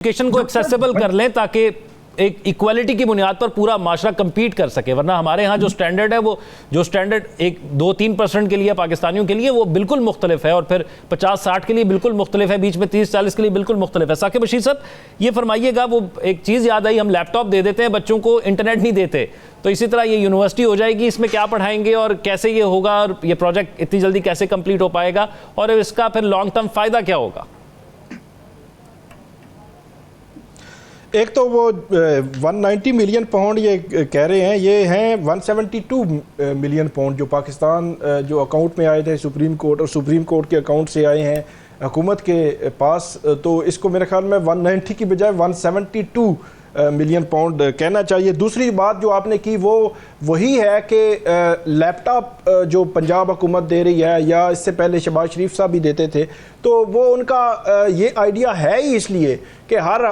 Education को accessible कर लें ताकि एक इक्वालिटी की बुनियाद पर पूरा माशरा compete कर सके। वरना हमारे यहाँ जो स्टैंडर्ड है, वो जो स्टैंडर्ड 1-2-3% के लिए पाकिस्तानियों के लिए वो बिल्कुल मुख्तलिफ है, और फिर 50-60 के लिए बिल्कुल मुख्तलिफ है, बीच में 30-40 के लिए बिल्कुल मुख्तलिफ है। साकिब बशीर साहब, ये फरमाइएगा, वो एक चीज़ याद आई, हम लैपटॉप दे देते हैं बच्चों को, इंटरनेट नहीं देते, तो इसी तरह ये यूनिवर्सिटी हो जाएगी, इसमें क्या पढ़ाएंगे और कैसे ये होगा, और ये प्रोजेक्ट इतनी जल्दी कैसे कंप्लीट हो पाएगा, और इसका फिर लॉन्ग टर्म फ़ायदा क्या होगा? एक तो वो 190 मिलियन पाउंड ये कह रहे हैं, ये हैं 172 मिलियन पाउंड जो पाकिस्तान जो अकाउंट में आए थे सुप्रीम कोर्ट, और सुप्रीम कोर्ट के अकाउंट से आए हैं हुकूमत के पास। तो इसको मेरे ख्याल में 190 की बजाय 172 मिलियन पाउंड कहना चाहिए। दूसरी बात जो आपने की वो वही है कि लैपटॉप जो पंजाब हुकूमत दे रही है, या इससे पहले शहबाज शरीफ साहब भी देते थे, तो वो उनका ये आइडिया है ही इसलिए कि हर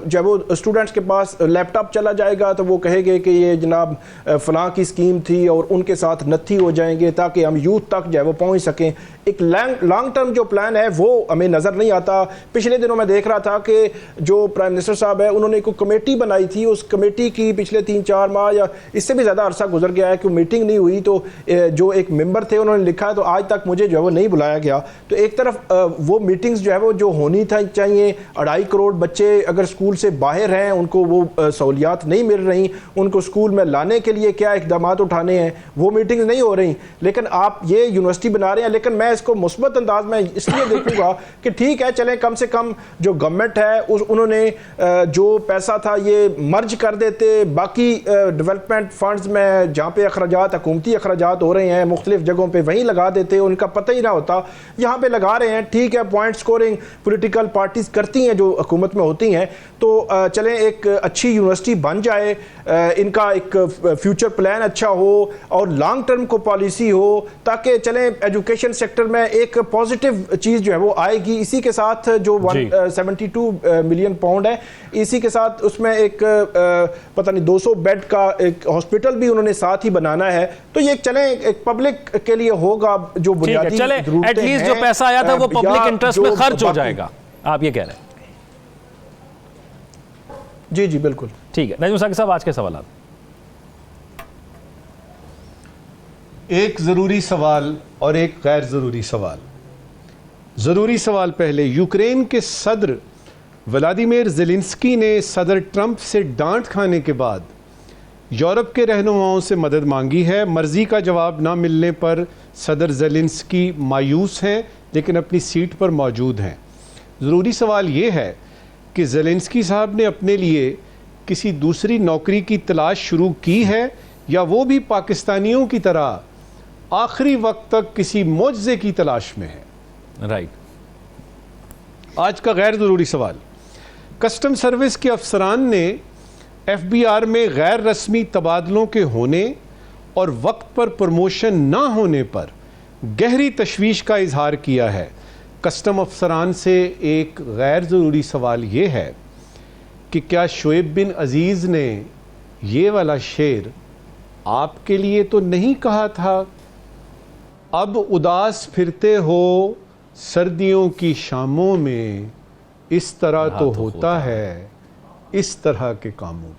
जब वो स्टूडेंट्स के पास लैपटॉप चला जाएगा तो वो कहेंगे कि ये जनाब फ़लाँ की स्कीम थी, और उनके साथ नत्थी हो जाएंगे ताकि हम यूथ तक जो है वो पहुँच सकें। एक लॉन्ग टर्म जो प्लान है वो हमें नज़र नहीं आता। पिछले दिनों मैं देख रहा था कि जो प्राइम मिनिस्टर साहब है, उन्होंने एक कमेटी बनाई थी, उस कमेटी की पिछले 3-4 माह या इससे भी ज़्यादा अरसा गुजर गया है कि मीटिंग नहीं हुई। तो जो एक मेंबर थे उन्होंने लिखा, तो आज तक मुझे जो है वो नहीं बुलाया गया। तो एक तरफ वो मीटिंग्स जो है वो जो होनी था चाहिए, 2.5 करोड़ बच्चे अगर स्कूल से बाहर हैं, उनको वो सहूलियात नहीं मिल रही, उनको स्कूल में लाने के लिए क्या इक़दाम उठाने हैं, वो मीटिंग्स नहीं हो रही। लेकिन आप ये यूनिवर्सिटी बना रहे हैं, लेकिन मैं इसको मुस्बत अंदाज में इसलिए देखूंगा कि ठीक है, चलें कम से कम जो गवर्नमेंट है उन्होंने जो पैसा था ये मर्ज कर देते बाकी डेवलपमेंट फंड्स में, जहाँ पे अखराजात हुकूमती अखराजात हो रहे हैं मुख्तलिफ जगहों पे, वहीं लगा देते, उनका पता ही ना होता। यहाँ पे लगा रहे हैं, ठीक है, पॉइंट स्कोरिंग पॉलिटिकल पार्टीज करती हैं जो हुकूमत में होती हैं। तो चलें एक अच्छी यूनिवर्सिटी बन जाए, इनका एक फ्यूचर प्लान अच्छा हो और लॉन्ग टर्म को पॉलिसी हो, ताकि चलें एजुकेशन सेक्टर में एक पॉजिटिव चीज़ जो है वो आएगी। इसी के साथ जो 172 मिलियन पाउंड है, इसी के साथ उसमें एक पता नहीं 200 बेड का एक हॉस्पिटल भी उन्होंने साथ ही बनाना है। तो ये चलें एक पब्लिक के लिए होगा, जो बुनियादी जरूरतें हैं, जो पैसा आया था वो पब्लिक इंटरेस्ट में खर्च हो जाएगा, आप ये कह रहे हैं? जी जी बिल्कुल ठीक है। नजम साकिब साहब, आज के सवाल। एक ज़रूरी सवाल और एक गैर ज़रूरी सवाल। ज़रूरी सवाल पहले, यूक्रेन के सदर व्लादिमीर ज़ेलेंस्की ने सदर ट्रंप से डांट खाने के बाद यूरोप के रहनुमाओं से मदद मांगी है। मर्जी का जवाब ना मिलने पर सदर ज़ेलेंस्की मायूस हैं, लेकिन अपनी सीट पर मौजूद हैं। ज़रूरी सवाल ये है कि ज़ेलेंस्की साहब ने अपने लिए किसी दूसरी नौकरी की तलाश शुरू की है, या वो भी पाकिस्तानियों की तरह आखिरी वक्त तक किसी मोजज़े की तलाश में है? राइट। आज का गैर ज़रूरी सवाल, कस्टम सर्विस के अफसरान ने FBR में गैर रस्मी तबादलों के होने और वक्त पर प्रमोशन ना होने पर गहरी तशवीश का इजहार किया है। कस्टम अफसरान से एक गैर ज़रूरी सवाल ये है कि क्या शोएब बिन अजीज़ ने ये वाला शेर आपके लिए तो नहीं कहा था, अब उदास फिरते हो सर्दियों की शामों में, इस तरह तो होता है इस तरह के कामों।